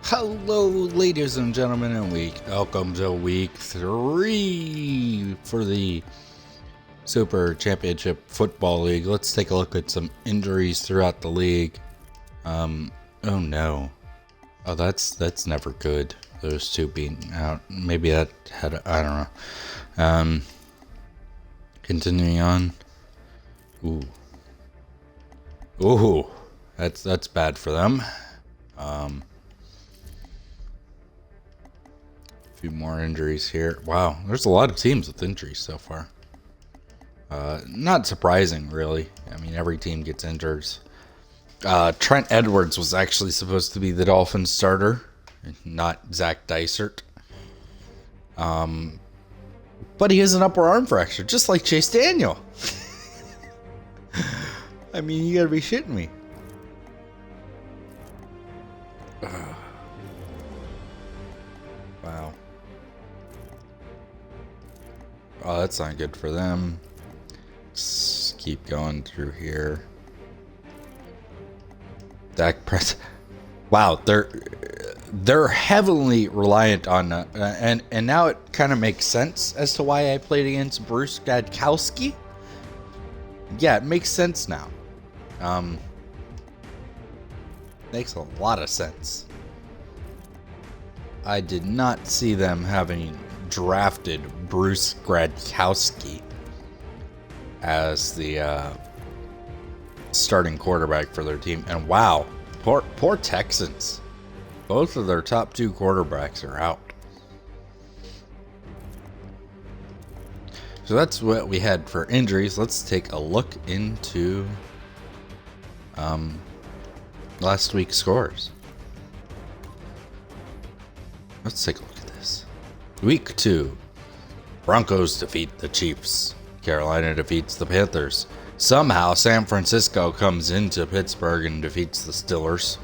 Hello, ladies and gentlemen, and welcome to week 3 for the Super Championship Football League. Let's take a look at some injuries throughout the league. Oh no. Oh, that's never good. Those two being out. Maybe that had I don't know. Continuing on. Ooh, that's bad for them. Few more injuries here. Wow, there's a lot of teams with injuries so far. Not surprising, really. I mean, every team gets injuries. Trent Edwards was actually supposed to be the Dolphins starter, not Zach Dysert. But he has an upper arm fracture, just like Chase Daniel. I mean, you gotta be shitting me. Wow. Oh, that's not good for them. Just keep going through here. Dak Press. Wow, they're heavily reliant on and now it kind of makes sense as to why I played against Bruce Gadkowski. Yeah, it makes sense now. Makes a lot of sense. I did not see them having drafted Bruce Gradkowski as the starting quarterback for their team. And wow, poor Texans. Both of their top two quarterbacks are out. So that's what we had for injuries. Let's take a look into last week's scores. Let's take a look at this. Week 2. Broncos defeat the Chiefs. Carolina defeats the Panthers. Somehow San Francisco comes into Pittsburgh and defeats the Steelers.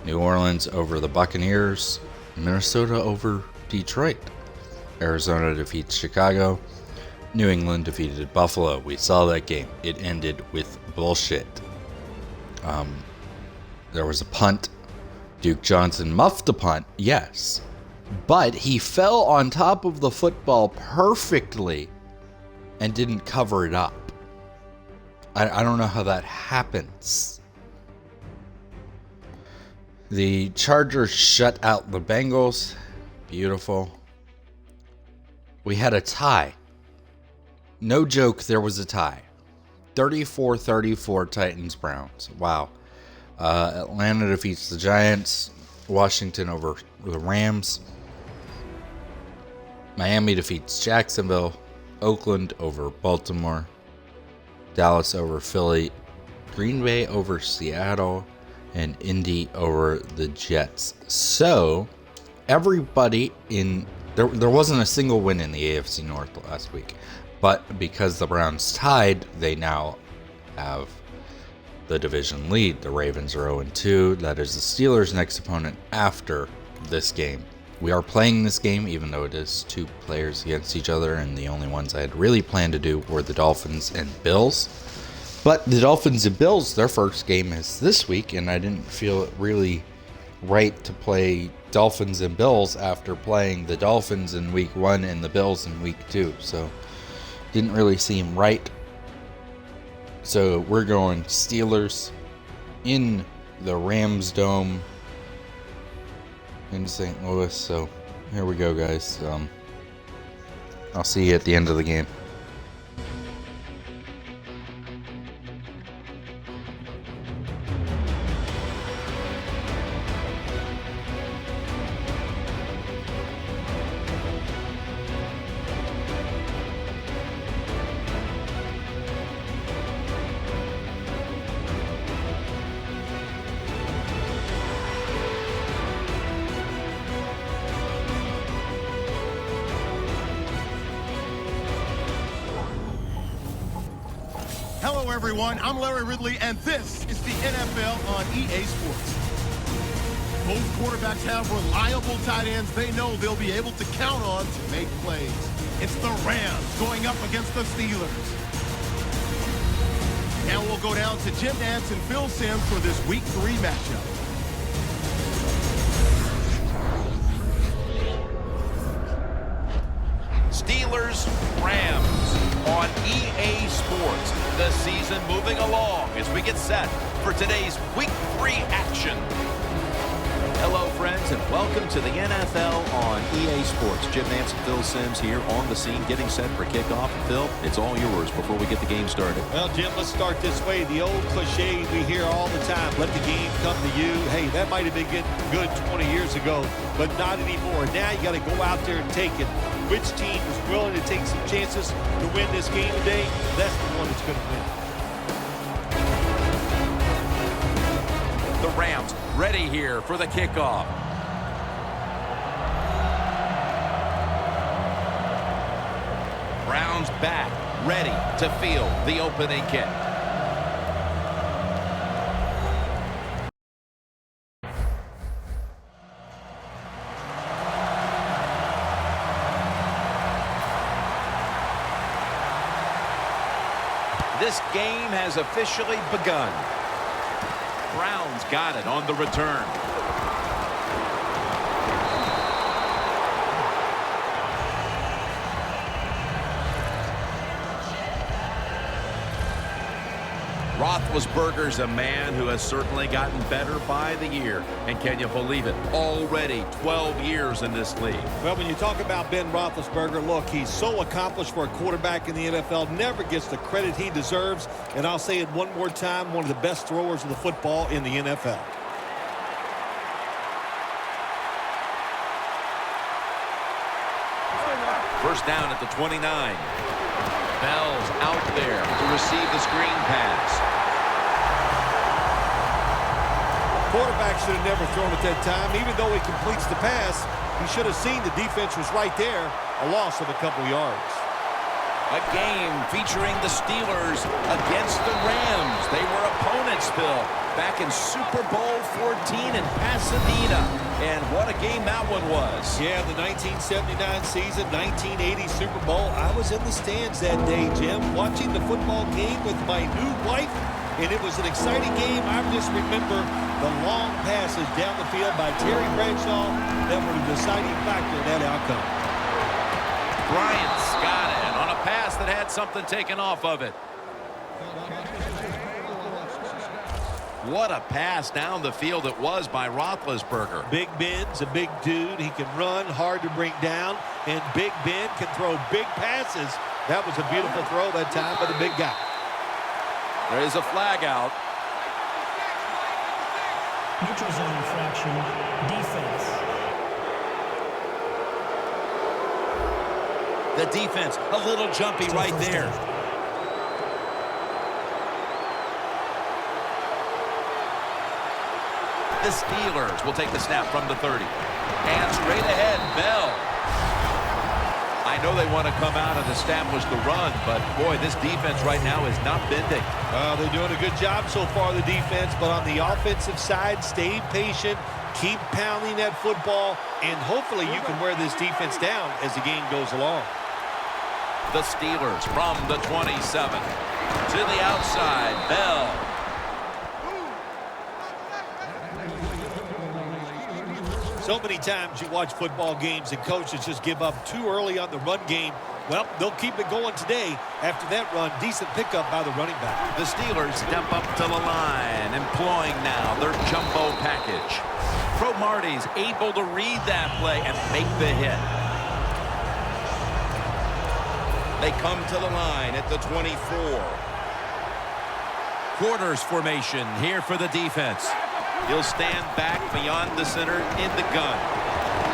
New Orleans over the Buccaneers. Minnesota over Detroit. Arizona defeats Chicago. New England defeated Buffalo. We saw that game. It ended with bullshit. There was a punt. Duke Johnson muffed the punt, yes. But he fell on top of the football perfectly and didn't cover it up. I don't know how that happens. The Chargers shut out the Bengals. Beautiful. We had a tie. No joke, there was a tie. 34-34 Titans-Browns. Wow. Atlanta defeats the Giants. Washington over the Rams. Miami defeats Jacksonville. Oakland over Baltimore. Dallas over Philly. Green Bay over Seattle. And Indy over the Jets. So, everybody in... There wasn't a single win in the AFC North last week. But because the Browns tied, they now have the division lead. The Ravens are 0-2. That is the Steelers' next opponent after this game. We are playing this game, even though it is two players against each other, and the only ones I had really planned to do were the Dolphins and Bills. But the Dolphins and Bills, their first game is this week, and I didn't feel it really right to play Dolphins and Bills after playing the Dolphins in week 1 and the Bills in week 2. So, didn't really seem right. So we're going Steelers in the Rams Dome in St. Louis. So here we go, guys. I'll see you at the end of the game. Hello, everyone. I'm Larry Ridley, and this is the NFL on EA Sports. Both quarterbacks have reliable tight ends they know they'll be able to count on to make plays. It's the Rams going up against the Steelers. Now we'll go down to Jim Nantz and Phil Simms for this Week 3 matchup. on EA Sports. The season moving along as we get set for today's Week 3 action. Hello, friends, and welcome to the NFL on EA Sports. Jim Nance and Phil Simms here on the scene, getting set for kickoff. Phil, it's all yours before we get the game started. Well, Jim, let's start this way. The old cliche we hear all the time, let the game come to you. Hey, that might have been good 20 years ago, but not anymore. Now you got to go out there and take it. Which team is willing to take some chances to win this game today? That's the one that's going to win. The Rams ready here for the kickoff. Browns back, ready to field the opening kick. This game has officially begun. Browns got it on the return. Roethlisberger's a man who has certainly gotten better by the year. And can you believe it? Already 12 years in this league. Well, when you talk about Ben Roethlisberger, look, he's so accomplished for a quarterback in the NFL, never gets the credit he deserves. And I'll say it one more time, one of the best throwers of the football in the NFL. First down at the 29. Bell's out there to receive the screen pass. Quarterback should have never thrown at that time. Even though he completes the pass, he should have seen the defense was right there. A loss of a couple yards. A game featuring the Steelers against the Rams. They were opponents, Phil, back in Super Bowl 14 in Pasadena. And what a game that one was. Yeah, the 1979 season, 1980 Super Bowl. I was in the stands that day, Jim, watching the football game with my new wife. And it was an exciting game. I just remember the long passes down the field by Terry Bradshaw that were the deciding factor in that outcome. Bryant's got it on a pass that had something taken off of it. What a pass down the field it was by Roethlisberger. Big Ben's a big dude. He can run, hard to bring down, and Big Ben can throw big passes. That was a beautiful throw that time by the big guy. There is a flag out. Neutral zone infraction, defense. The defense, a little jumpy right there. The Steelers will take the snap from the 30. And straight ahead, Bell. I know they want to come out and establish the run, but boy, this defense right now is not bending. They're doing a good job so far, the defense, but on the offensive side, stay patient, keep pounding that football, and hopefully you can wear this defense down as the game goes along. The Steelers from the 27 to the outside, Bell. So many times you watch football games and coaches just give up too early on the run game. Well, they'll keep it going today. After that run, decent pickup by the running back. The Steelers step up to the line, employing now their jumbo package. Pro Marty's able to read that play and make the hit. They come to the line at the 24. Quarters formation here for the defense. He'll stand back beyond the center in the gun.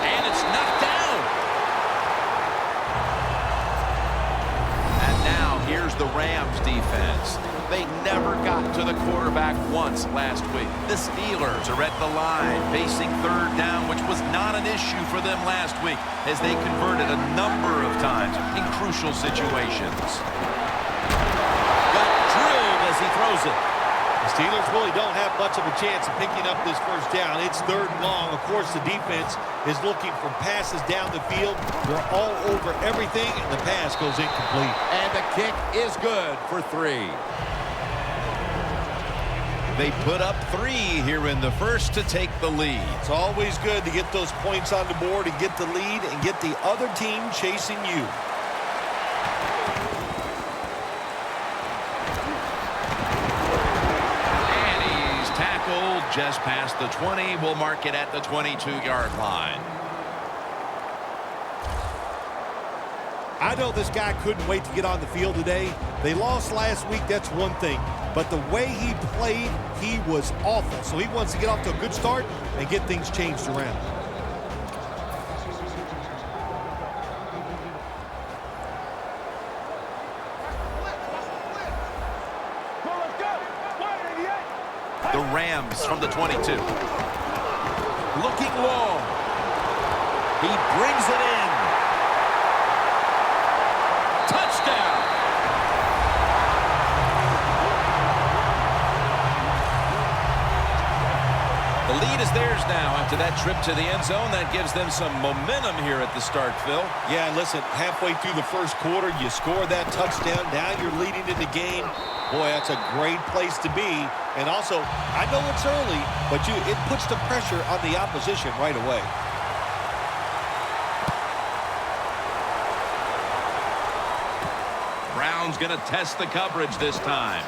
And it's knocked down. And now here's the Rams defense. They never got to the quarterback once last week. The Steelers are at the line facing third down, which was not an issue for them last week as they converted a number of times in crucial situations. Got drilled as he throws it. The Steelers really don't have much of a chance of picking up this first down. It's third and long. Of course, the defense is looking for passes down the field. They're all over everything, and the pass goes incomplete. And the kick is good for 3. They put up 3 here in the first to take the lead. It's always good to get those points on the board and get the lead and get the other team chasing you. just past the 20. We'll mark it at the 22-yard line. I know this guy couldn't wait to get on the field today. They lost last week, that's one thing. But the way he played, he was awful. So he wants to get off to a good start and get things changed around. The Rams from the 22. Looking long. He brings it in. Touchdown. The lead is theirs now after that trip to the end zone. That gives them some momentum here at the start, Phil. Yeah, listen, halfway through the first quarter, you score that touchdown. Now you're leading in the game. Boy, that's a great place to be. And also, I know it's early, but it puts the pressure on the opposition right away. Brown's going to test the coverage this time.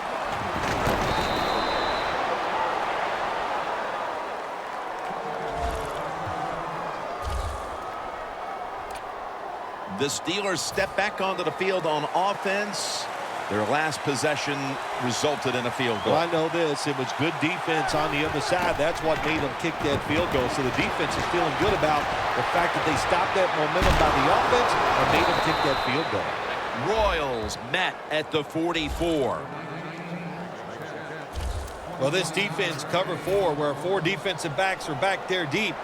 The Steelers step back onto the field on offense. Their last possession resulted in a field goal. Well, I know this. It was good defense on the other side. That's what made them kick that field goal. So the defense is feeling good about the fact that they stopped that momentum by the offense and made them kick that field goal. Royals met at the 44. Well, this defense, cover 4, where 4 defensive backs are back there deep.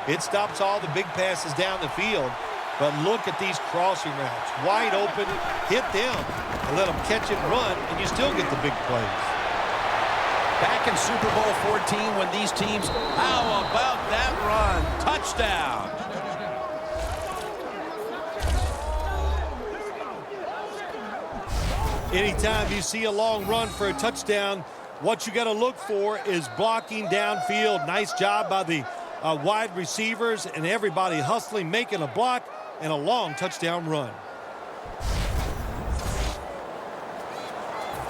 It stops all the big passes down the field. But look at these crossing routes. Wide open, hit them, and let them catch it and run, and you still get the big plays. Back in Super Bowl 14 when these teams, how about that run? Touchdown. Anytime you see a long run for a touchdown, what you got to look for is blocking downfield. Nice job by the wide receivers and everybody hustling, making a block, and a long touchdown run.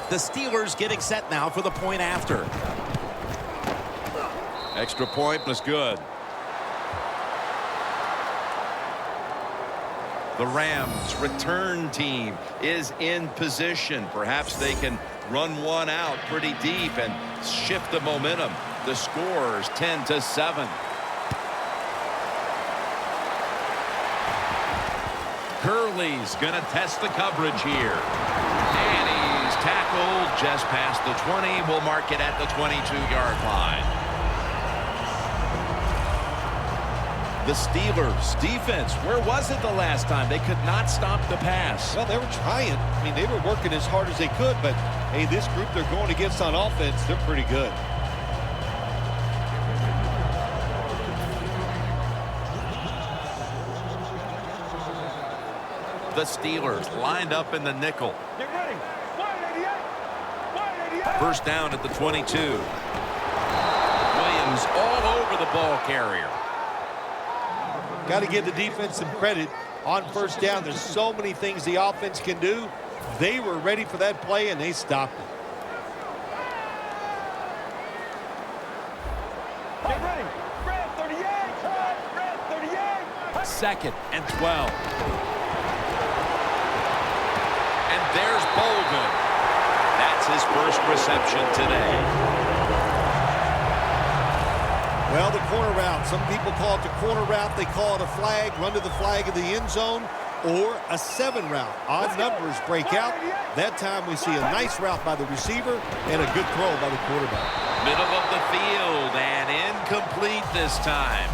The Steelers getting set now for the point after. Extra point was good. The Rams return team is in position. Perhaps they can run one out pretty deep and shift the momentum. The score is 10-7. Gurley's going to test the coverage here. And he's tackled just past the 20. We'll mark it at the 22-yard line. The Steelers defense, where was it the last time? They could not stop the pass. Well, they were trying. I mean, they were working as hard as they could, but, hey, this group they're going against on offense, they're pretty good. The Steelers lined up in the nickel. Get ready. 188. First down at the 22. Williams all over the ball carrier. Got to give the defense some credit on first down. There's so many things the offense can do. They were ready for that play, and they stopped it. Get ready. Red 38. Red 38. Second and 12. And there's Bolden. That's his first reception today. Well, the corner route. Some people call it the corner route. They call it a flag, run to the flag of the end zone, or a 7 route. Odd numbers break out. That time we see a nice route by the receiver and a good throw by the quarterback. Middle of the field and incomplete this time.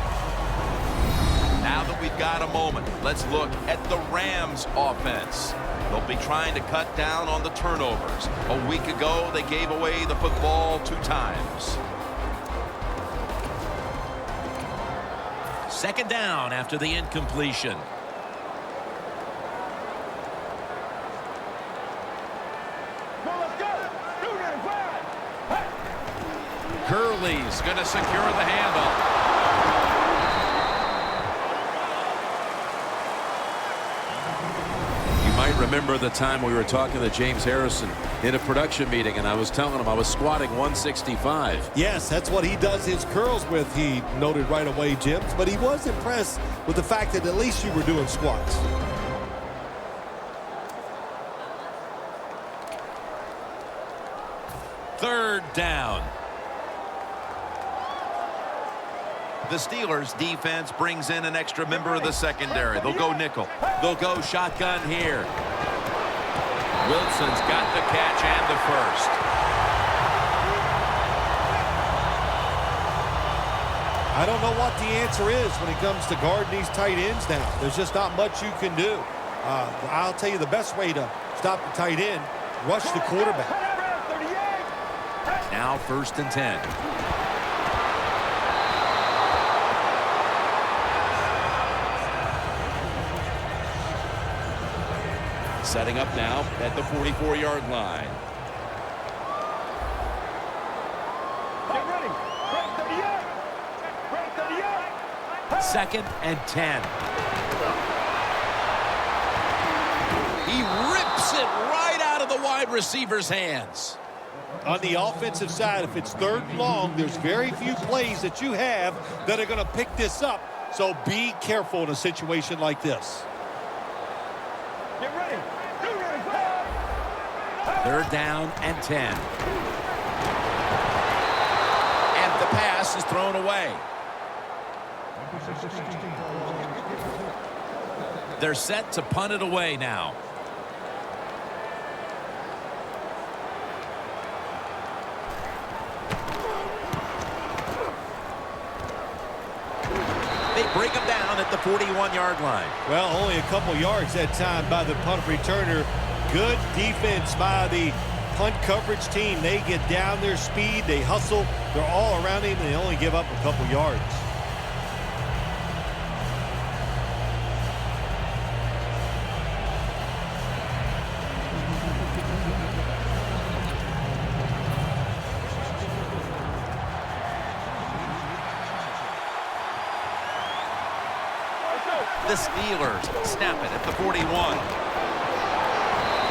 Now that we've got a moment, let's look at the Rams offense. They'll be trying to cut down on the turnovers. A week ago, they gave away the football 2 times. Second down after the incompletion. Gurley's going to secure the handoff. You might remember the time we were talking to James Harrison in a production meeting, and I was telling him I was squatting 165. Yes, that's what he does his curls with, he noted right away, Jim. But he was impressed with the fact that at least you were doing squats. Third down. The Steelers defense brings in an extra member of the secondary. They'll go nickel. They'll go shotgun here. Wilson's got the catch and the first. I don't know what the answer is when it comes to guarding these tight ends now. There's just not much you can do. I'll tell you the best way to stop the tight end, rush the quarterback. Now 1st and 10. Setting up now at the 44-yard line. Get ready. Break 38. 2nd and 10. He rips it right out of the wide receiver's hands. On the offensive side, if it's 3rd and long, there's very few plays that you have that are going to pick this up. So be careful in a situation like this. Get ready. 3rd down and 10. And the pass is thrown away. They're set to punt it away now. They break him down at the 41-yard line. Well, only a couple yards that time by the punt returner. Good defense by the punt coverage team. They get down their speed. They hustle. They're all around him, and they only give up a couple yards. The Steelers snap it at the 41.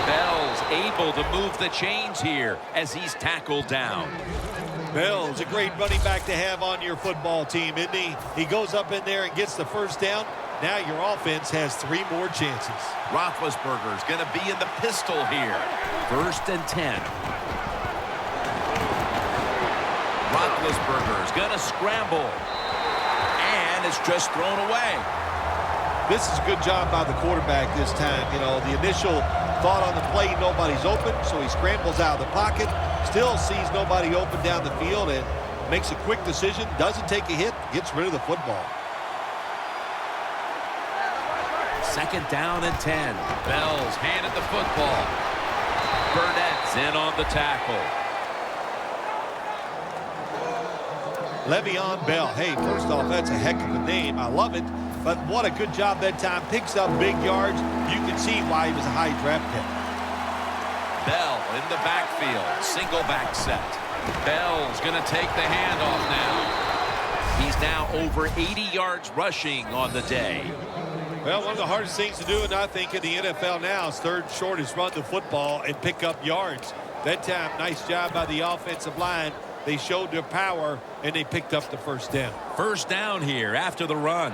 Bell's able to move the chains here as he's tackled down. Bell's a great running back to have on your football team, isn't he? He goes up in there and gets the first down. Now your offense has 3 more chances. Roethlisberger's going to be in the pistol here. 1st and 10. Roethlisberger's going to scramble. And it's just thrown away. This is a good job by the quarterback this time. You know, the initial thought on the play, nobody's open, so he scrambles out of the pocket, still sees nobody open down the field, and makes a quick decision, doesn't take a hit, gets rid of the football. 2nd down and 10. Bell's handed the football. Burnett's in on the tackle. Le'Veon Bell. Hey, first off, that's a heck of a name. I love it. But what a good job that time. Picks up big yards. You can see why he was a high draft pick. Bell in the backfield. Single back set. Bell's going to take the handoff now. He's now over 80 yards rushing on the day. Well, one of the hardest things to do, and I think in the NFL now, is 3rd short is run the football and pick up yards. That time, nice job by the offensive line. They showed their power, and they picked up the first down. 1st down here after the run.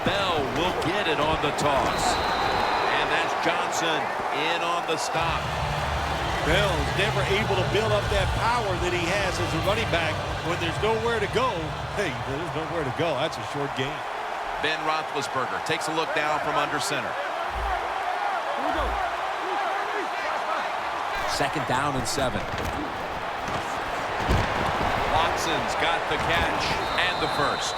Bell will get it on the toss. And that's Johnson in on the stop. Bell's never able to build up that power that he has as a running back when there's nowhere to go. Hey, there's nowhere to go. That's a short game. Ben Roethlisberger takes a look down from under center. 2nd down and 7. Watson's got the catch and the first.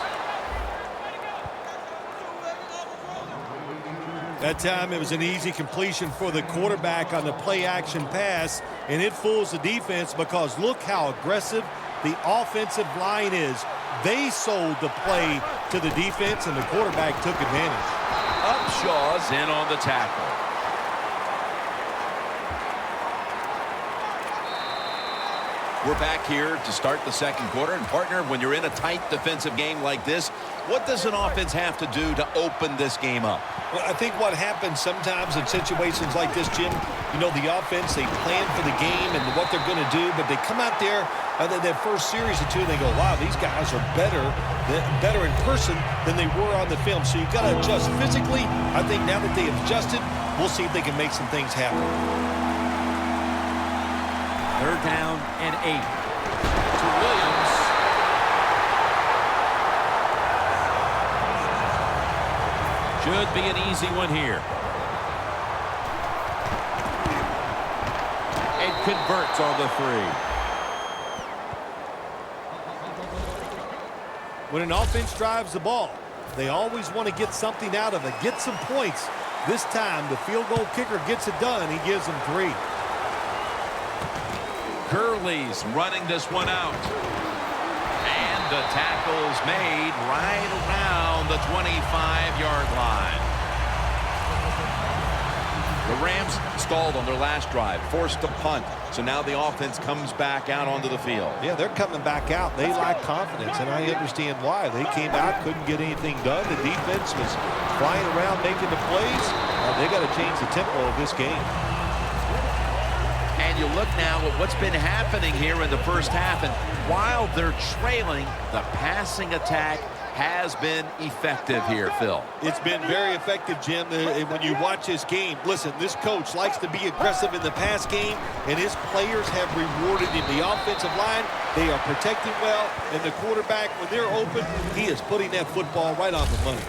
That time it was an easy completion for the quarterback on the play-action pass, and it fools the defense because look how aggressive the offensive line is. They sold the play to the defense, and the quarterback took advantage. Upshaw's in on the tackle. We're back here to start the second quarter. And, partner, when you're in a tight defensive game like this, what does an offense have to do to open this game up? Well, I think what happens sometimes in situations like this, Jim, you know, the offense, they plan for the game and what they're going to do, but they come out there that first series or two, and they go, wow, these guys are better in person than they were on the film. So you've got to adjust physically. I think now that they have adjusted, we'll see if they can make some things happen. 3rd down and 8. To Williams. Should be an easy one here. And converts on the 3. When an offense drives the ball, they always want to get something out of it, get some points. This time, the field goal kicker gets it done. He gives them 3. Gurley's running this one out. And the tackle's made right around the 25-yard line. The Rams stalled on their last drive, forced to punt. So now the offense comes back out onto the field. Yeah, they're coming back out. They lack confidence, and I understand why. They came out, couldn't get anything done. The defense was flying around making the plays. They got to change the tempo of this game. And you look now at what's been happening here in the first half, and while they're trailing, the passing attack has been effective here, Phil. It's been very effective, Jim. When you watch this game, listen, this coach likes to be aggressive in the pass game, and his players have rewarded him. The offensive line, they are protecting well, and the quarterback, when they're open, he is putting that football right on the money.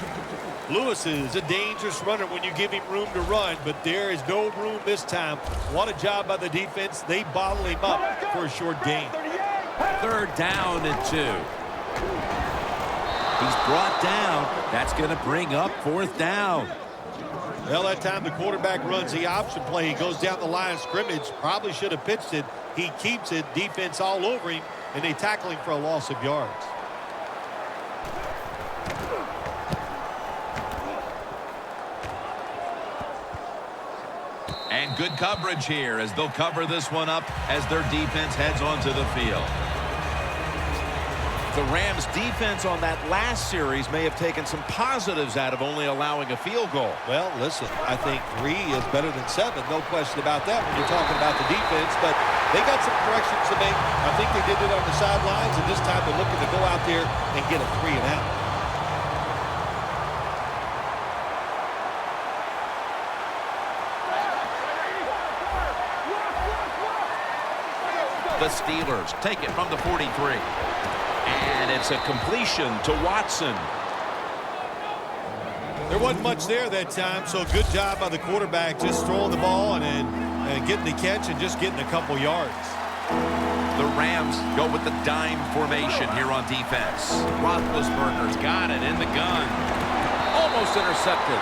Lewis is a dangerous runner when you give him room to run, but there is no room this time. What a job by the defense. They bottle him up for a short gain. 3rd down and 2. He's brought down. That's going to bring up 4th down. Well, that time the quarterback runs the option play. He goes down the line of scrimmage. Probably should have pitched it. He keeps it. Defense all over him, and they tackle him for a loss of yards. And good coverage here as they'll cover this one up as their defense heads onto the field. The Rams defense on that last series may have taken some positives out of only allowing a field goal. Well, listen, I think 3 is better than 7. No question about that when you're talking about the defense. But they got some corrections to make. I think they did it on the sidelines, and this time they're looking to go out there and get a 3 and out. The Steelers take it from the 43. And it's a completion to Watson. There wasn't much there that time, so good job by the quarterback just throwing the ball and getting the catch and just getting a couple yards. The Rams go with the dime formation here on defense. Roethlisberger's got it in the gun. Almost intercepted.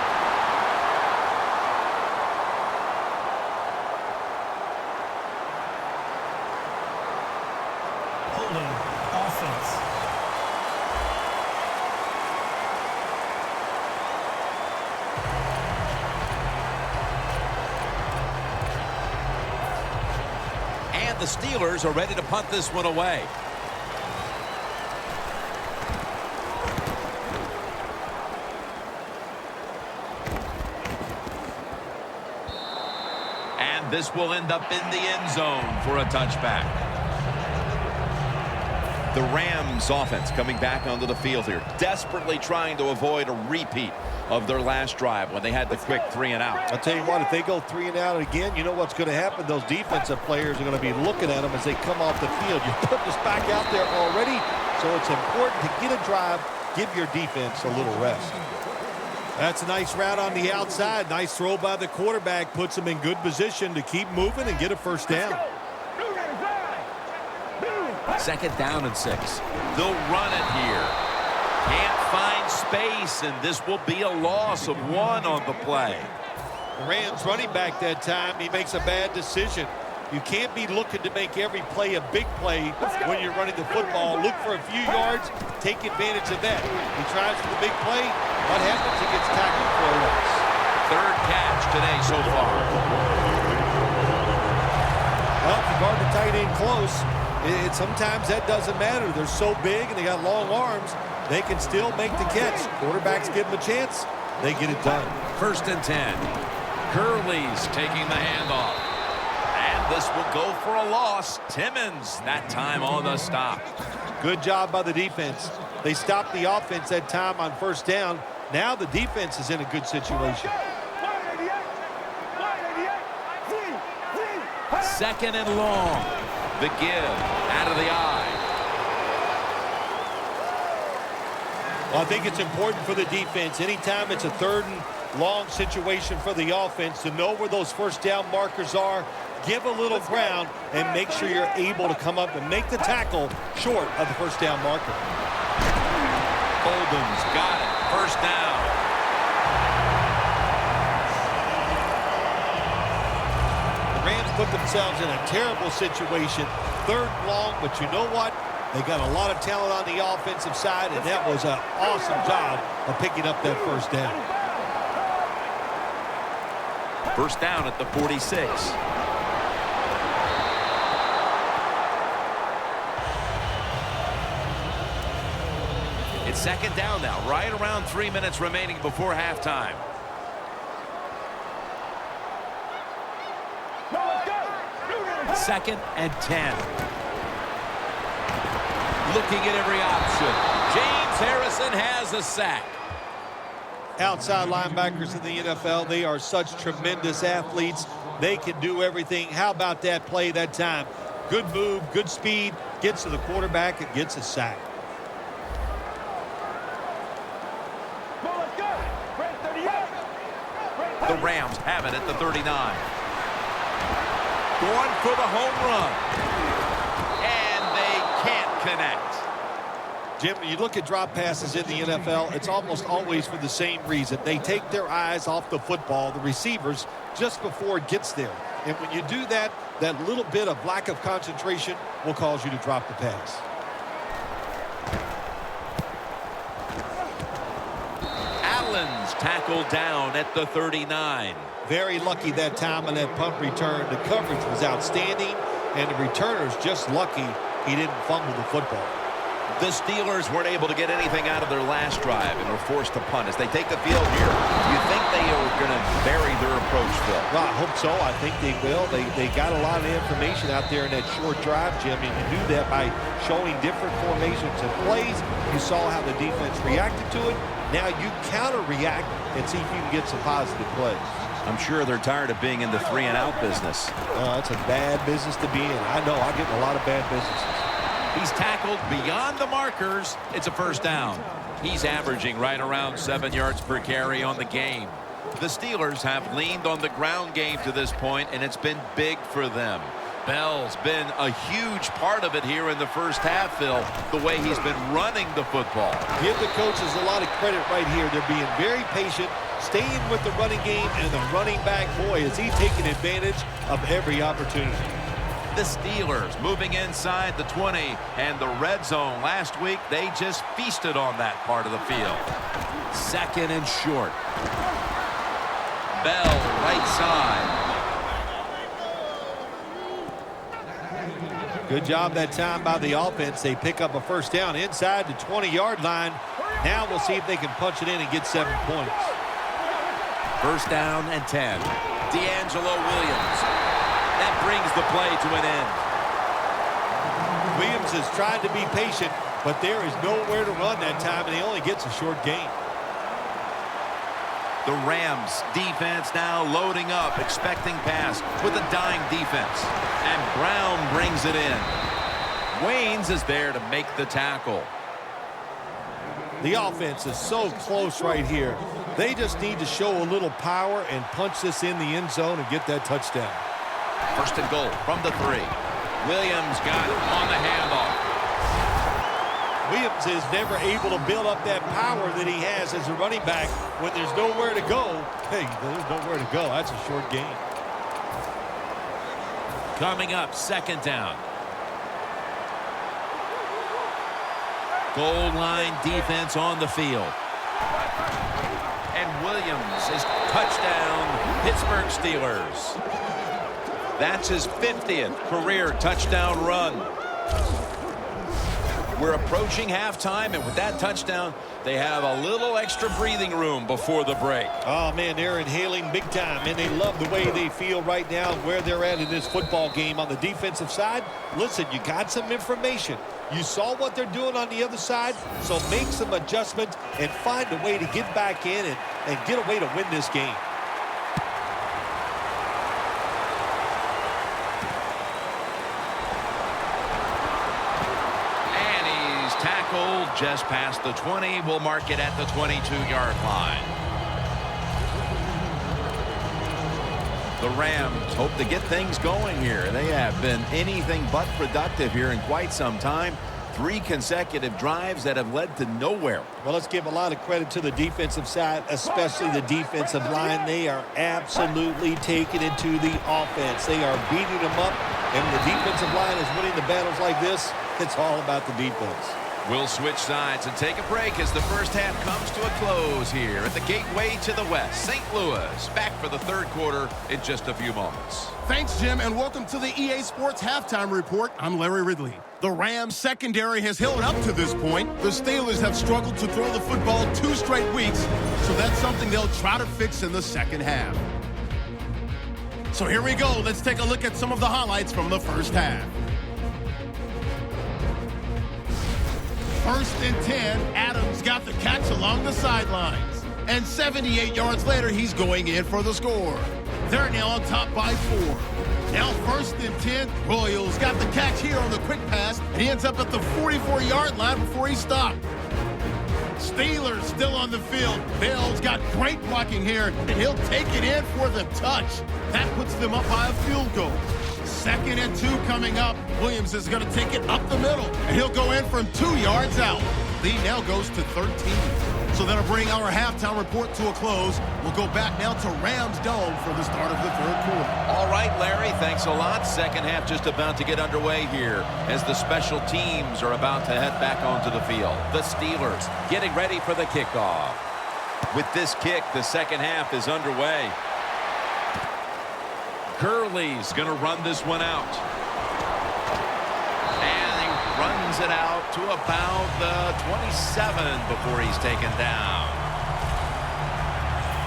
Holding offense. And the Steelers are ready to punt this one away. And this will end up in the end zone for a touchback. The Rams offense coming back onto the field here, desperately trying to avoid a repeat of their last drive when they had the quick 3 and out. I'll tell you what, if they go 3 and out again, you know what's going to happen? Those defensive players are going to be looking at them as they come off the field. You put this back out there already, so it's important to get a drive, give your defense a little rest. That's a nice route on the outside. Nice throw by the quarterback. Puts them in good position to keep moving and get a first down. 2nd down and 6. They'll run it here. Can't find space, and this will be a loss of 1 on the play. The Rams running back that time, he makes a bad decision. You can't be looking to make every play a big play when you're running the football. Look for a few yards, take advantage of that. He tries for the big play. What happens? He gets tackled for a loss. 3rd catch today so far. Well, if you guard the tight end close, Sometimes that doesn't matter. They're so big and they got long arms, they can still make the catch. Quarterbacks give them a chance, they get it done. 1st and 10. Curley's taking the handoff. And this will go for a loss. Timmons that time on the stop. Good job by the defense. They stopped the offense that time on 1st down. Now the defense is in a good situation. 2nd and long. The give out of the eye. Well, I think it's important for the defense. Anytime it's a 3rd and long situation for the offense, to know where those 1st down markers are, give a little ground, and make sure you're able to come up and make the tackle short of the 1st down marker. Golden's got it. 1st down. The Rams put themselves in a terrible situation. 3rd and long, but you know what? They got a lot of talent on the offensive side, and that was an awesome job of picking up that 1st down. 1st down at the 46. It's 2nd down now, right around 3 minutes remaining before halftime. Second and 10. Looking at every option. James Harrison has a sack. Outside linebackers in the NFL, they are such tremendous athletes. They can do everything. How about that play that time? Good move, good speed, gets to the quarterback and gets a sack. The Rams have it at the 39. Going for the home run. And they can't connect. Jim, when you look at drop passes in the NFL, it's almost always for the same reason. They take their eyes off the football, the receivers, just before it gets there. And when you do that, that little bit of lack of concentration will cause you to drop the pass. Allen's tackled down at the 39. Very lucky that time on that punt return. The coverage was outstanding, and the returner's just lucky he didn't fumble the football. The Steelers weren't able to get anything out of their last drive and were forced to punt as they take the field here. Do you think they are going to vary their approach, Phil? Well, I hope so. I think they will. They got a lot of information out there in that short drive, Jim, and you do that by showing different formations and plays. You saw how the defense reacted to it. Now you counter-react and see if you can get some positive plays. I'm sure they're tired of being in the 3-and-out business. It's a bad business to be in. I know. I get in a lot of bad businesses. He's tackled beyond the markers. It's a 1st down. He's averaging right around 7 yards per carry on the game. The Steelers have leaned on the ground game to this point, and it's been big for them. Bell's been a huge part of it here in the 1st half, Phil, the way he's been running the football. Give the coaches a lot of credit right here. They're being very patient, staying with the running game, and the running back, boy, is he taking advantage of every opportunity. The Steelers moving inside the 20 and the red zone. Last week, they just feasted on that part of the field. 2nd and short. Bell, right side. Good job that time by the offense. They pick up a 1st down inside the 20-yard line. Now we'll see if they can punch it in and get 7 points. 1st down and 10. D'Angelo Williams. That brings the play to an end. Williams is trying to be patient, but there is nowhere to run that time, and he only gets a short gain. The Rams defense now loading up, expecting pass with a dime defense. And Brown brings it in. Waynes is there to make the tackle. The offense is so close right here. They just need to show a little power and punch this in the end zone and get that touchdown. 1st and goal from the 3. Williams got it on the handoff. Williams is never able to build up that power that he has as a running back when there's nowhere to go. Hey, there's nowhere to go. That's a short gain. Coming up, 2nd down. Goal line defense on the field. And Williams is touchdown, Pittsburgh Steelers. That's his 50th career touchdown run. We're approaching halftime, and with that touchdown, they have a little extra breathing room before the break. Oh, man, they're inhaling big time, and they love the way they feel right now and where they're at in this football game. On the defensive side, listen, you got some information. You saw what they're doing on the other side, so make some adjustments and find a way to get back in and get a way to win this game. Just past the 20. We'll mark it at the 22-yard line. The Rams hope to get things going here. They have been anything but productive here in quite some time. 3 consecutive drives that have led to nowhere. Well, let's give a lot of credit to the defensive side, especially the defensive line. They are absolutely taking it to the offense. They are beating them up, and when the defensive line is winning the battles like this, it's all about the defense. We'll switch sides and take a break as the first half comes to a close here at the gateway to the west. St. Louis back for the third quarter in just a few moments. Thanks, Jim, and welcome to the EA Sports Halftime Report. I'm Larry Ridley. The Rams secondary has held up to this point. The Steelers have struggled to throw the football 2 straight weeks, so that's something they'll try to fix in the second half. So here we go. Let's take a look at some of the highlights from the first half. 1st and 10, Adams got the catch along the sidelines. And 78 yards later, he's going in for the score. They're now on top by 4. Now 1st and 10, Royals got the catch here on the quick pass, and he ends up at the 44-yard line before he stopped. Steelers still on the field. Bell's got great blocking here, and he'll take it in for the touch. That puts them up by a field goal. 2nd and 2 coming up. Williams is going to take it up the middle, and he'll go in from 2 yards out. Lead now goes to 13. So that'll bring our halftime report to a close. We'll go back now to Rams Dome for the start of the third quarter. All right, Larry, thanks a lot. Second half just about to get underway here as the special teams are about to head back onto the field. The Steelers getting ready for the kickoff. With this kick, the second half is underway. Gurley's going to run this one out. And he runs it out to about the 27 before he's taken down.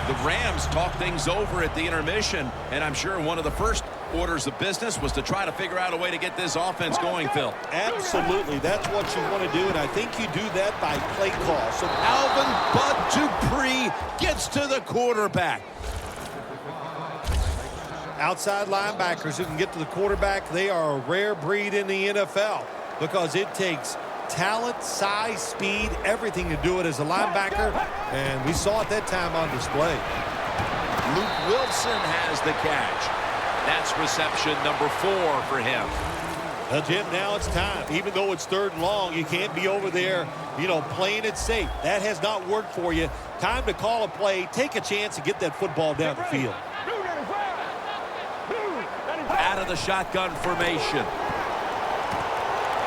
The Rams talk things over at the intermission, and I'm sure one of the first orders of business was to try to figure out a way to get this offense going, Phil. Absolutely. That's what you want to do, and I think you do that by play call. So Alvin Bud Dupree gets to the quarterback. Outside linebackers who can get to the quarterback, they are a rare breed in the NFL because it takes talent, size, speed, everything to do it as a linebacker, and we saw it that time on display. Luke Wilson has the catch. That's reception number 4 for him. Well, Jim, now it's time. Even though it's 3rd and long, you can't be over there, playing it safe. That has not worked for you. Time to call a play, take a chance, and get that football down the field. Out of the shotgun formation.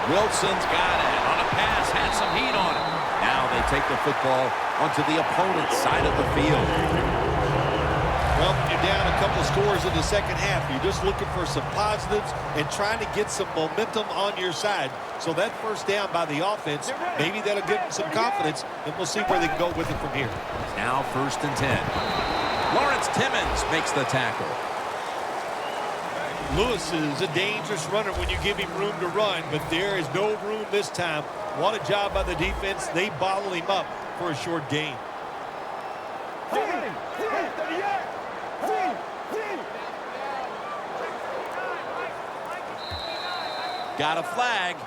Wilson's got it on a pass, had some heat on it. Now they take the football onto the opponent's side of the field. Well, you're down a couple of scores in the second half. You're just looking for some positives and trying to get some momentum on your side. So that first down by the offense, maybe that'll give them some confidence, and we'll see where they can go with it from here. Now 1st and 10. Lawrence Timmons makes the tackle. Lewis is a dangerous runner when you give him room to run, but there is no room this time. What a job by the defense. They bottle him up for a short gain. Got a flag.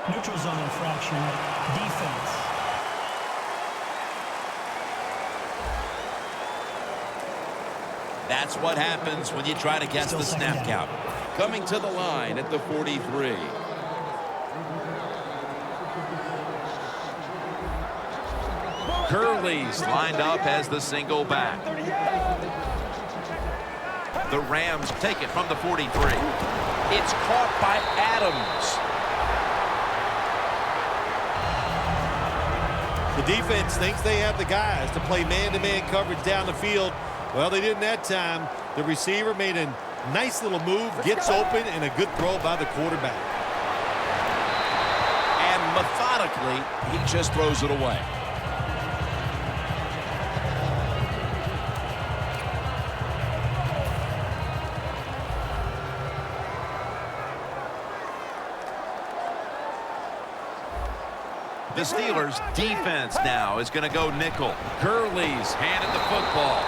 Neutral zone infraction. Defense. That's what happens when you try to guess the snap count. Coming to the line at the 43. Gurley's lined up as the single back. The Rams take it from the 43. It's caught by Adams. The defense thinks they have the guys to play man-to-man coverage down the field. Well, they didn't that time. The receiver made an Nice little move, gets open, and a good throw by the quarterback. And methodically, he just throws it away. The Steelers' defense now is going to go nickel. Gurley's handed the football.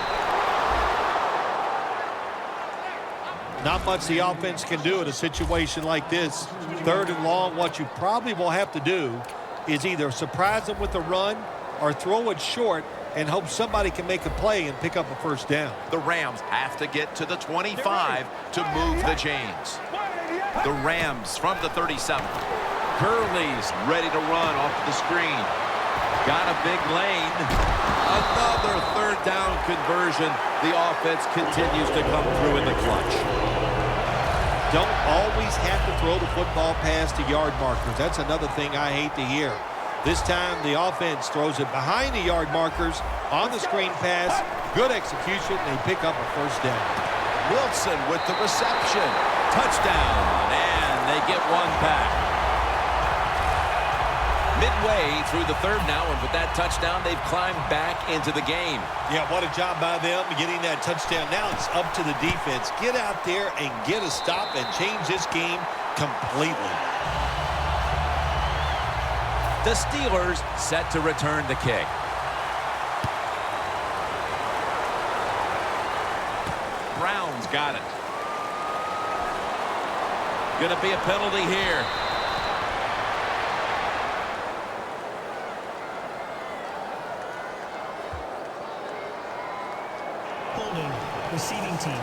Not much the offense can do in a situation like this. 3rd and long, what you probably will have to do is either surprise them with a run or throw it short and hope somebody can make a play and pick up a first down. The Rams have to get to the 25 to move the chains. The Rams from the 37. Gurley's ready to run off the screen. Got a big lane. Another 3rd down conversion. The offense continues to come through in the clutch. Don't always have to throw the football past the yard markers. That's another thing I hate to hear. This time the offense throws it behind the yard markers on the screen pass. Good execution. They pick up a first down. Wilson with the reception. Touchdown. And they get one back. Midway through the 3rd now, and with that touchdown, they've climbed back into the game. Yeah, what a job by them getting that touchdown. Now it's up to the defense. Get out there and get a stop and change this game completely. The Steelers set to return the kick. Brown's got it. Gonna be a penalty here. Receiving team.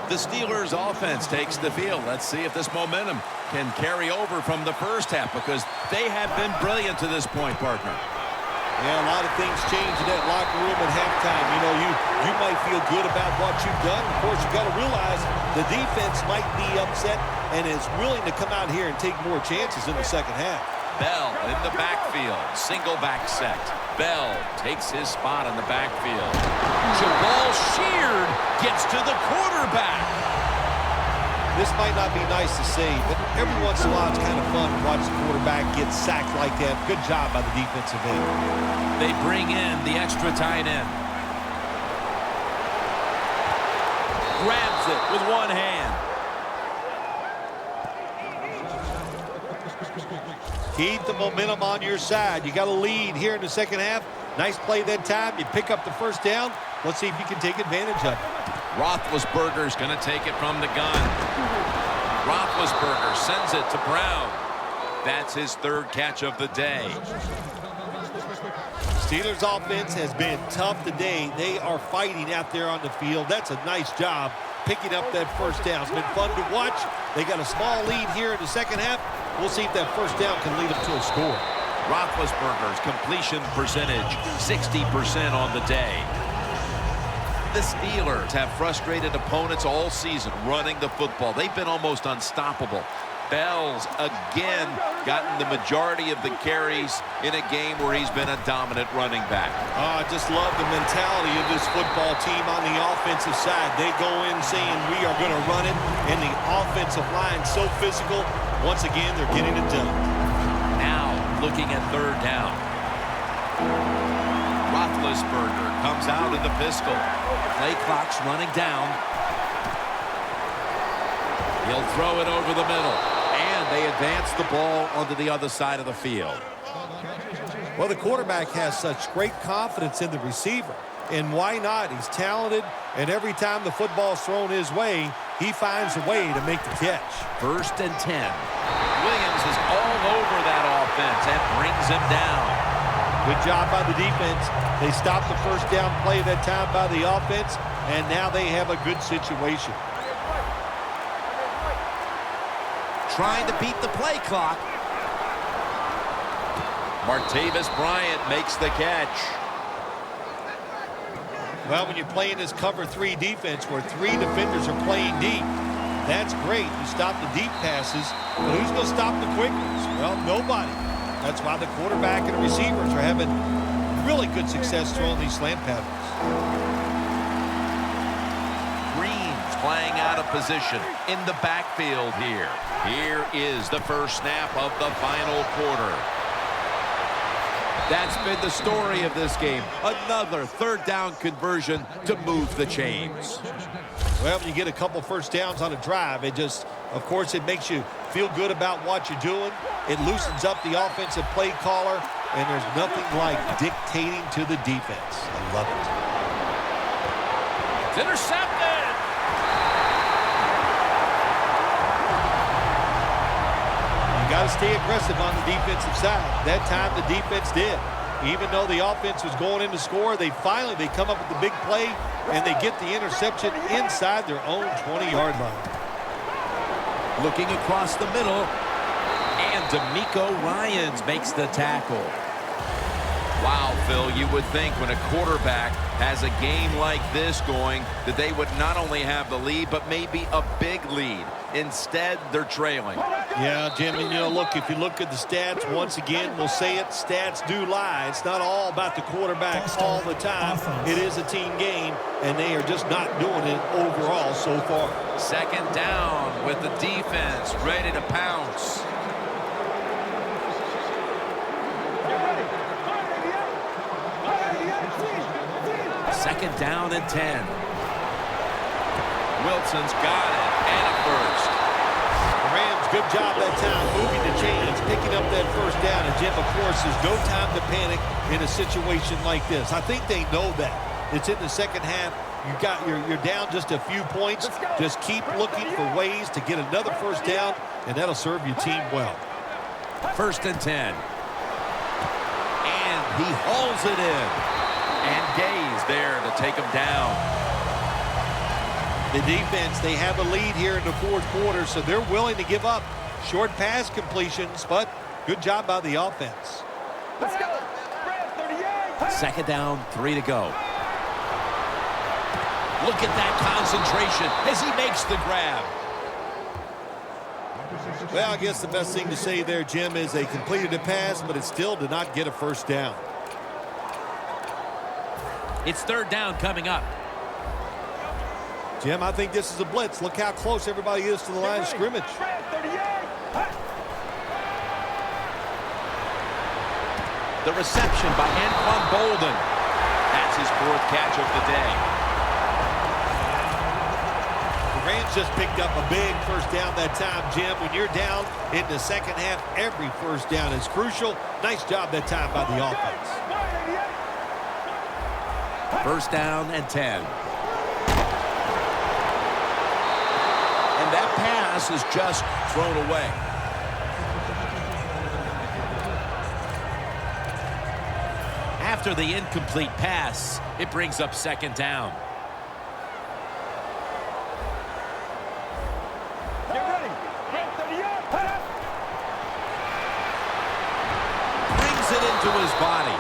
The Steelers offense takes the field. Let's see if this momentum can carry over from the first half, because they have been brilliant to this point, partner. Yeah, a lot of things change in that locker room at halftime. You know, you might feel good about what you've done. Of course, you've got to realize the defense might be upset and is willing to come out here and take more chances in the second half. Bell in the backfield. Single back set. Bell takes his spot in the backfield. Jabal Sheard gets to the quarterback. This might not be nice to see, but every once in a while it's kind of fun to watch the quarterback get sacked like that. Good job by the defensive end. They bring in the extra tight end. Grabs it with one hand. Keep the momentum on your side. You got a lead here in the second half. Nice play that time. You pick up the first down. Let's see if you can take advantage of it. Roethlisberger's going to take it from the gun. Roethlisberger sends it to Brown. That's his 3rd catch of the day. Steelers offense has been tough today. They are fighting out there on the field. That's a nice job picking up that first down. It's been fun to watch. They got a small lead here in the second half. We'll see if that first down can lead them to a score. Roethlisberger's completion percentage, 60% on the day. The Steelers have frustrated opponents all season running the football. They've been almost unstoppable. Bell's again gotten the majority of the carries in a game where he's been a dominant running back. I just love the mentality of this football team on the offensive side. They go in saying we are going to run it, and the offensive line so physical. Once again, they're getting it done. Now looking at 3rd down. Roethlisberger comes out in the pistol. Play clock's running down. He'll throw it over the middle. And they advance the ball onto the other side of the field. Well, the quarterback has such great confidence in the receiver. And why not? He's talented, and every time the football's thrown his way, he finds a way to make the catch. 1st and 10. Williams is all over that offense and brings him down. Good job by the defense. They stopped the first down play that time by the offense, and now they have a good situation. Trying to beat the play clock. Martavis Bryant makes the catch. Well, when you're playing this cover 3 defense where 3 defenders are playing deep, that's great. You stop the deep passes, but who's going to stop the quick ones? Well, nobody. That's why the quarterback and the receivers are having really good success throwing these slant patterns. Green's playing out of position in the backfield here. Here is the first snap of the final quarter. That's been the story of this game. Another third down conversion to move the chains. Well, when you get a couple first downs on a drive, it just, of course, it makes you feel good about what you're doing. It loosens up the offensive play caller, and there's nothing like dictating to the defense. I love it. It's intercepted. You got to stay aggressive on the defensive side. That time the defense did. Even though the offense was going in to score, they come up with the big play, and they get the interception inside their own 20-yard line. Looking across the middle, and D'Amico Ryans makes the tackle. Wow, Phil, you would think when a quarterback has a game like this going that they would not only have the lead, but maybe a big lead. Instead, they're trailing. Yeah, Jim, and look, if you look at the stats, once again, we'll say it, stats do lie. It's not all about the quarterback all the time. It is a team game, and they are just not doing it overall so far. Second down with the defense ready to pounce. Second down and 10. Wilson's got it, and a first. The Rams, good job that time moving the chains, picking up that first down. And Jim, of course, there's no time to panic in a situation like this. I think they know that. It's in the second half. You're down just a few points. Just keep looking for ways to get another first down, and that'll serve your team well. First and 10. And he hauls it in. And Gay's there to take him down. The defense, they have a lead here in the fourth quarter, so they're willing to give up short pass completions, but good job by the offense. Let's go. Second down, 3 to go. Look at that concentration as he makes the grab. Well, I guess the best thing to say there, Jim, is they completed a pass, but it still did not get a first down. It's third down coming up. Jim, I think this is a blitz. Look how close everybody is to the line of scrimmage. The reception by Anquan Bolden. That's his fourth catch of the day. The Rams just picked up a big first down that time, Jim. When you're down in the second half, every first down is crucial. Nice job that time by the offense. First down and 10. And that pass is just thrown away. After the incomplete pass, it brings up second down. Get ready. Brings it into his body.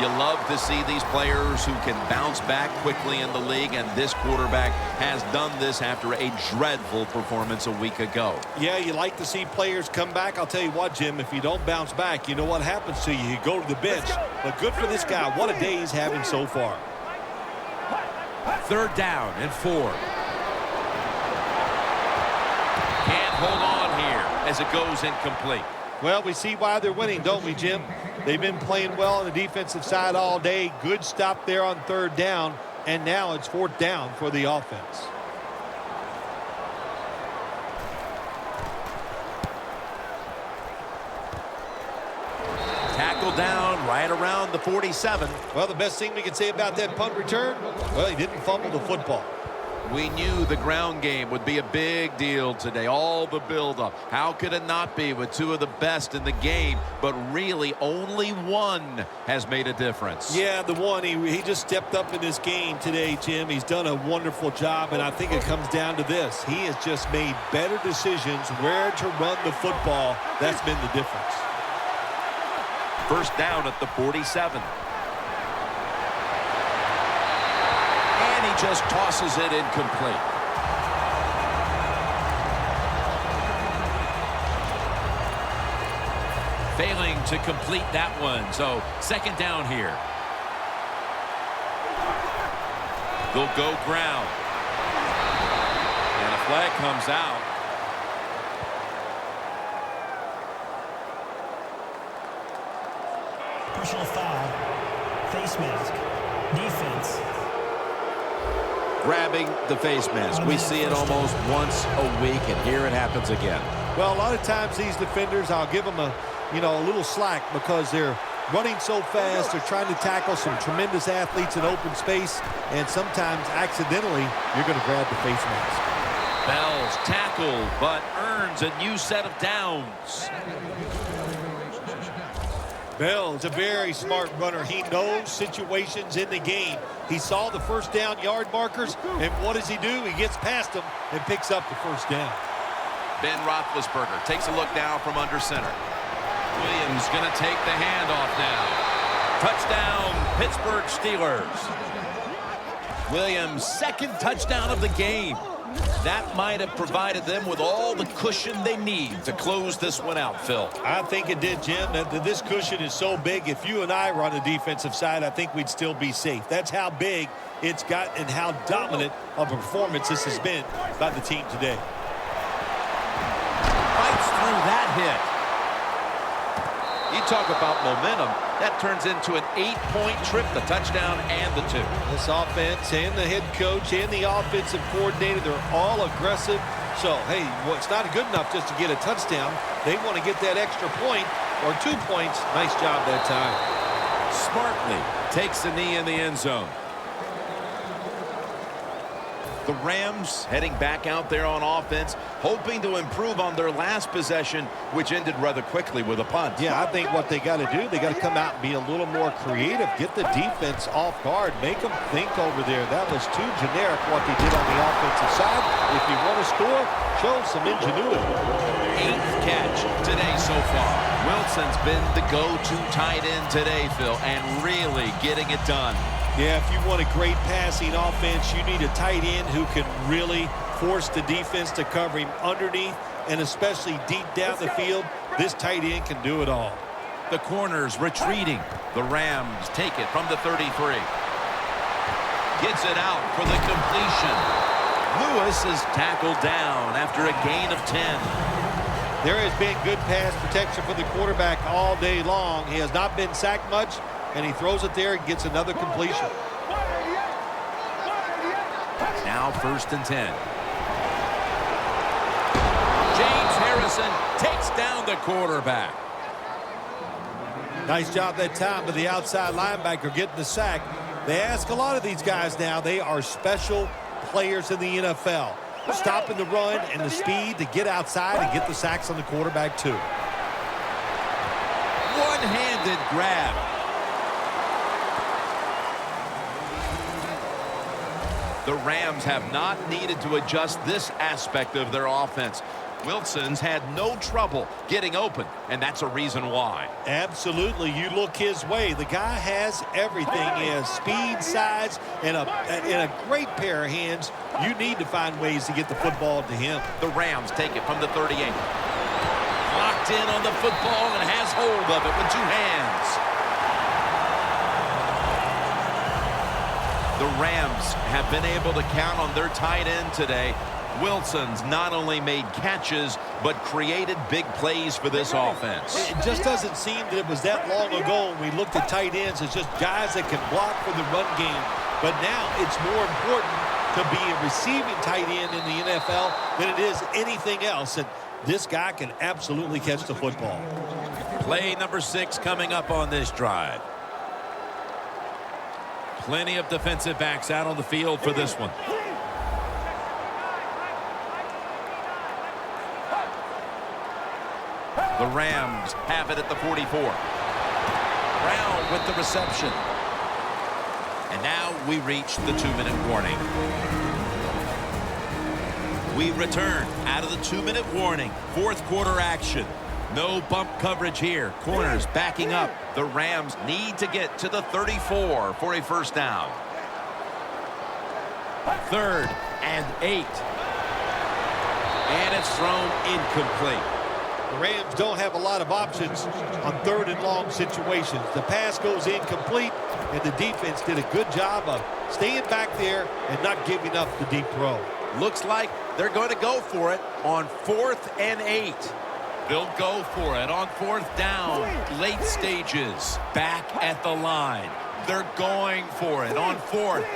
You love to see these players who can bounce back quickly in the league, and this quarterback has done this after a dreadful performance a week ago. Yeah, you like to see players come back. I'll tell you what, Jim, if you don't bounce back, you know what happens to you. You go to the bench. But good for this guy. What a day he's having so far. Third down and 4. Can't hold on here as it goes incomplete. Well, we see why they're winning, don't we, Jim? They've been playing well on the defensive side all day. Good stop there on third down, and now it's fourth down for the offense. Tackle down right around the 47. Well, the best thing we can say about that punt return, well, he didn't fumble the football. We knew the ground game would be a big deal today. All the buildup. How could it not be with two of the best in the game? But really, only one has made a difference. Yeah, the one. He just stepped up in this game today, Jim. He's done a wonderful job, and I think it comes down to this. He has just made better decisions where to run the football. That's been the difference. First down at the 47. And he just tosses it incomplete. Failing to complete that one. So second down here. They'll go ground. And a flag comes out. Personal foul. Face mask. Defense. Grabbing the face mask. We see it almost once a week, and here it happens again. Well, a lot of times these defenders, I'll give them a little slack because they're running so fast. They're trying to tackle some tremendous athletes in open space, and sometimes accidentally you're going to grab the face mask. Bell's tackled, but earns a new set of downs. Bell's a very smart runner. He knows situations in the game. He saw the first down yard markers, and what does he do? He gets past them and picks up the first down. Ben Roethlisberger takes a look now from under center. Williams going to take the handoff now. Touchdown, Pittsburgh Steelers. Williams' second touchdown of the game. That might have provided them with all the cushion they need to close this one out, Phil. I think it did, Jim. This cushion is so big, if you and I were on the defensive side, I think we'd still be safe. That's how big it's got and how dominant of a performance this has been by the team today. Fights through that hit. You talk about momentum. That turns into an 8-point trip, the touchdown and the 2. This offense and the head coach and the offensive coordinator, they're all aggressive. So, hey, well, it's not good enough just to get a touchdown. They want to get that extra point or 2 points. Nice job that time. Smartly takes the knee in the end zone. The Rams heading back out there on offense, hoping to improve on their last possession, which ended rather quickly with a punt. Yeah, I think what they got to do, they got to come out and be a little more creative, get the defense off guard, make them think over there. That was too generic what they did on the offensive side. If you want to score, show some ingenuity. 8th catch today so far. Wilson's been the go-to tight end today, Phil, and really getting it done. Yeah, if you want a great passing offense, you need a tight end who can really force the defense to cover him underneath and especially deep down the field. This tight end can do it all. The corners retreating. The Rams take it from the 33. Gets it out for the completion. Lewis is tackled down after a gain of 10. There has been good pass protection for the quarterback all day long. He has not been sacked much, and he throws it there and gets another completion. Now 1st and 10. James Harrison takes down the quarterback. Nice job that time by the outside linebacker getting the sack. They ask a lot of these guys now. They are special players in the NFL. Stopping the run and the speed to get outside and get the sacks on the quarterback too. One-handed grab. The Rams have not needed to adjust this aspect of their offense. Wilson's had no trouble getting open, and that's a reason why. Absolutely. You look his way. The guy has everything. He has speed, size, and a great pair of hands. You need to find ways to get the football to him. The Rams take it from the 38. Locked in on the football and has hold of it with 2 hands. The Rams have been able to count on their tight end today. Wilson's not only made catches, but created big plays for this offense. It just doesn't seem that it was that long ago when we looked at tight ends as just guys that can block for the run game. But now it's more important to be a receiving tight end in the NFL than it is anything else. And this guy can absolutely catch the football. Play number 6 coming up on this drive. Plenty of defensive backs out on the field for this one. The Rams have it at the 44. Brown with the reception. And now we reach the 2-minute warning. We return out of the 2-minute warning. 4th quarter action. No bump coverage here. Corners backing up. The Rams need to get to the 34 for a first down. 3rd and 8. And it's thrown incomplete. The Rams don't have a lot of options on 3rd and long situations. The pass goes incomplete, and the defense did a good job of staying back there and not giving up the deep throw. Looks like they're going to go for it on 4th and 8. They'll go for it on 4th down. Late stages. Back at the line. They're going for it on 4th.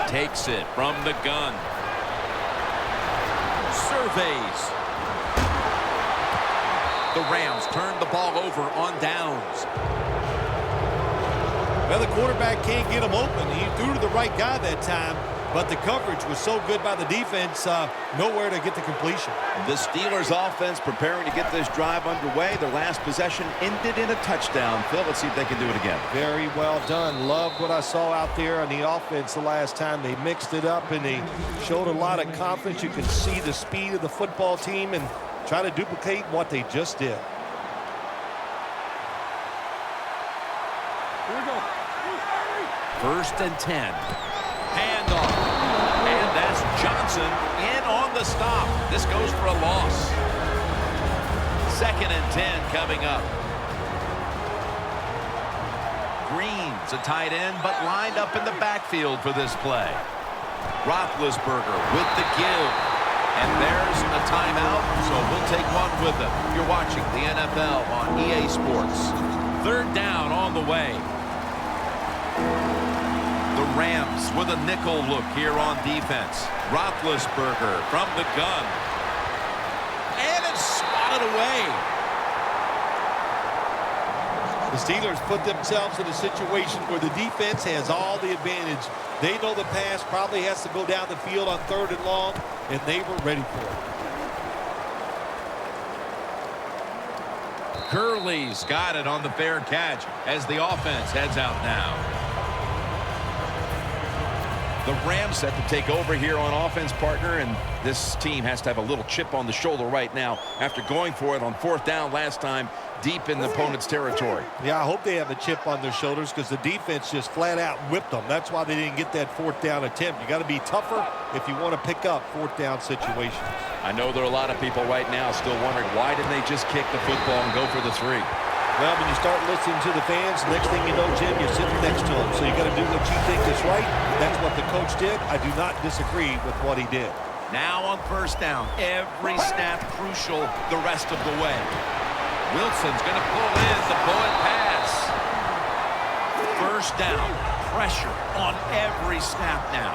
Takes it from the gun. Surveys. The Rams turn the ball over on downs. Well, the quarterback can't get him open. He threw to the right guy that time, but the coverage was so good by the defense, nowhere to get the completion. The Steelers offense preparing to get this drive underway. Their last possession ended in a touchdown. Phil, let's see if they can do it again. Very well done. Loved what I saw out there on the offense the last time. They mixed it up, and they showed a lot of confidence. You can see the speed of the football team and try to duplicate what they just did. Here we go. 1st and 10. Handoff. And that's Johnson in on the stop. This goes for a loss. 2nd and 10 coming up. Green's a tight end, but lined up in the backfield for this play. Roethlisberger with the give. And there's a timeout, so we'll take one with them. You're watching the NFL on EA Sports. 3rd down on the way. The Rams with a nickel look here on defense. Roethlisberger from the gun. And it's swatted away. The Steelers put themselves in a situation where the defense has all the advantage. They know the pass probably has to go down the field on 3rd and long, and they were ready for it. Curley's got it on the fair catch as the offense heads out now. The Rams set to take over here on offense, partner, and this team has to have a little chip on the shoulder right now after going for it on 4th down last time deep in the opponent's territory. Yeah, I hope they have a chip on their shoulders because the defense just flat out whipped them. That's why they didn't get that 4th down attempt. You got to be tougher if you want to pick up 4th down situations. I know there are a lot of people right now still wondering why didn't they just kick the football and go for the 3? Well, when you start listening to the fans, next thing you know, Jim, you're sitting next to them. So you got to do what you think is right. That's what the coach did. I do not disagree with what he did. Now on 1st down, every snap crucial the rest of the way. Wilson's going to pull in the bullet pass. 1st down, pressure on every snap now.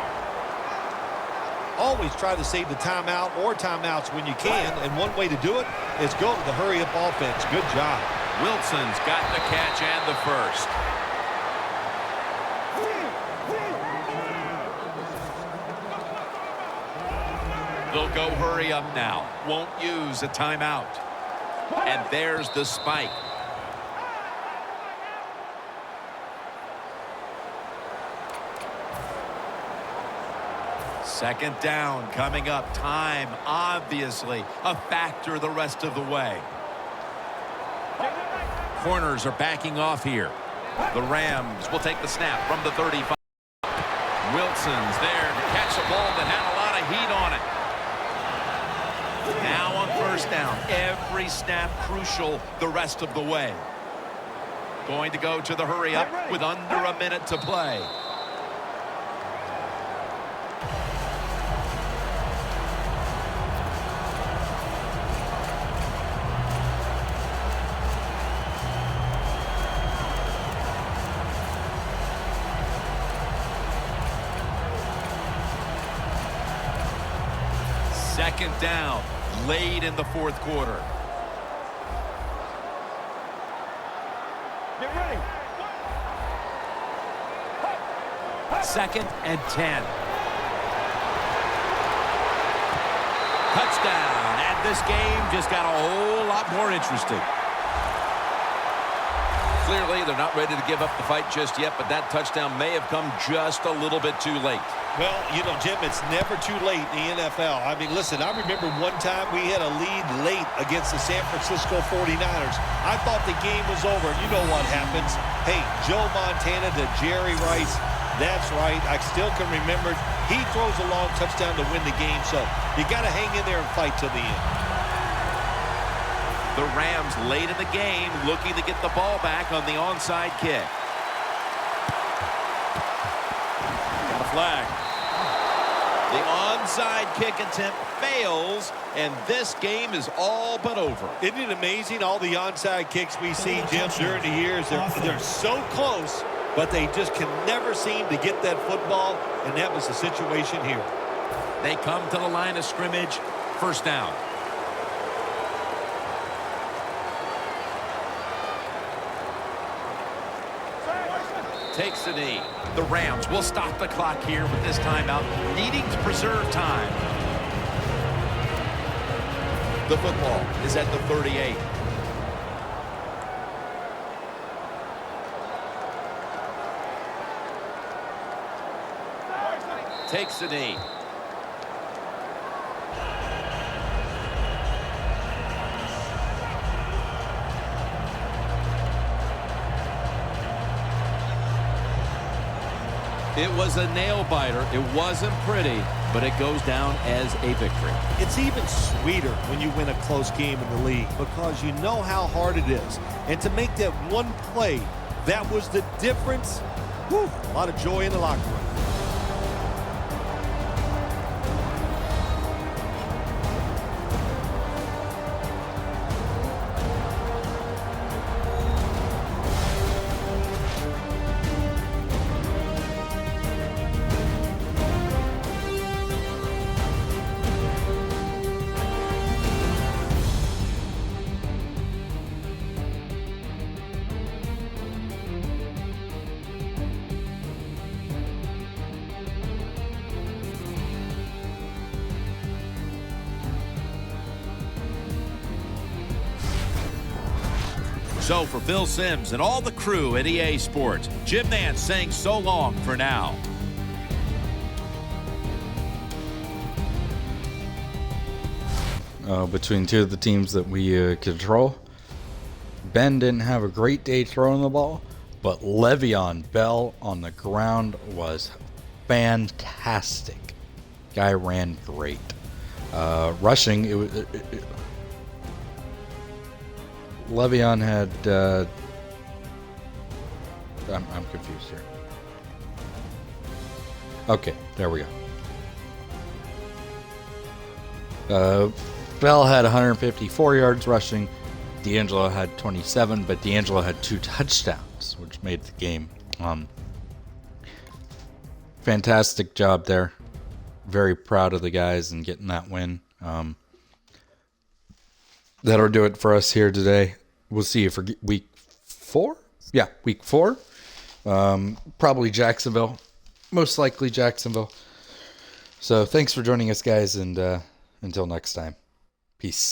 Always try to save the timeout or timeouts when you can, and one way to do it is go to the hurry-up offense. Good job. Wilson's got the catch and the 1st. They'll go hurry up now. Won't use a timeout. And there's the spike. Second down coming up. Time, obviously, a factor the rest of the way. Corners are backing off here. The Rams will take the snap from the 35. Wilson's there to catch a ball that had a lot of heat on it. Now on 1st down, every snap crucial the rest of the way. Going to go to the hurry up with under a minute to play. Second down, late in the 4th quarter. Get ready. 2nd and 10. Touchdown, and this game just got a whole lot more interesting. Clearly, they're not ready to give up the fight just yet, but that touchdown may have come just a little bit too late. Well, you know, Jim, it's never too late in the NFL. I mean, listen, I remember one time we had a lead late against the San Francisco 49ers. I thought the game was over. You know what happens. Hey, Joe Montana to Jerry Rice. That's right. I still can remember. He throws a long touchdown to win the game, so you got to hang in there and fight till the end. The Rams late in the game looking to get the ball back on the onside kick. Got a flag. The onside kick attempt fails, and this game is all but over. Isn't it amazing all the onside kicks we see, Jim, during the years? They're so close, but they just can never seem to get that football, and that was the situation here. They come to the line of scrimmage, first down. Takes the knee. The Rams will stop the clock here with this timeout, needing to preserve time. The football is at the 38. Takes the knee. It was a nail-biter. It wasn't pretty, but it goes down as a victory. It's even sweeter when you win a close game in the league because you know how hard it is. And to make that one play, that was the difference. Whew, a lot of joy in the locker room. So for Phil Simms and all the crew at EA Sports, Jim Nantz saying so long for now. Between two of the teams that we control, Ben didn't have a great day throwing the ball, but Le'Veon Bell on the ground was fantastic. Guy ran great. Rushing, Le'Veon had I'm confused here. Okay, there we go. Bell had 154 yards rushing. D'Angelo had 27, but D'Angelo had 2 touchdowns, which made the game. Fantastic job there. Very proud of the guys and getting that win. That'll do it for us here today. We'll see you for week 4. Yeah, week 4. Probably Jacksonville. Most likely Jacksonville. So thanks for joining us, guys, and until next time. Peace.